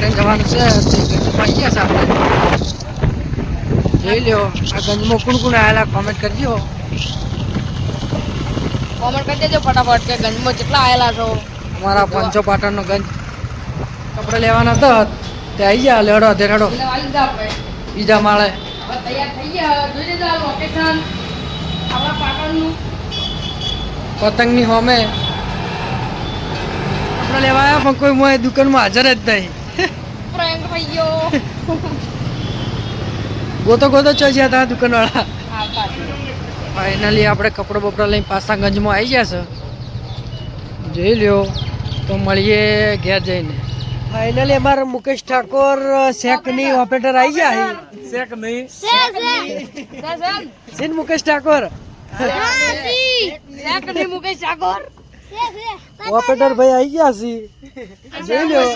લઈને જવાનું છે તે ગંજમાં ગયા છે આપણે જોઈ લ્યો આ ગંજમાં કોણ કોણ આવેલા કોમેન્ટ કરજો કરી દેજો ફટાફટ કે ગંજમાં કેટલા આવેલા છો અમારા 500 પાટણનો ગંજ કપડા લેવાના હતા તે આવી ગયા લેડો ધેરાડો બીજા માળે તૈયાર થઈ ગયા જોઈ લેજો આ લોકેશન આપણા પાટણનું પતંગની હોમે કપડા લેવા આવ્યા પણ કોઈ મોય દુકાનમાં હાજર જ નહીં પ્રેન્ક થઈ ગયો ગોતો ચો ગયા હતા દુકાનવાળા હા ફાઇનલી આપણે કપડા બપડા લઈને પાછા ગંજમાં આવી ગયા છે જોઈ લ્યો તો મળીએ ઘેર જઈને ફાઇનલી અમારે મુકેશ ઠાકોર શેકની ઓપરેટર આવી ગયા શેક નહીં સીન મુકેશ ઠાકોર મુકેશ ઠાકોર ઓપરેટર ભાઈ આવી ગયા છે જોઈ લ્યો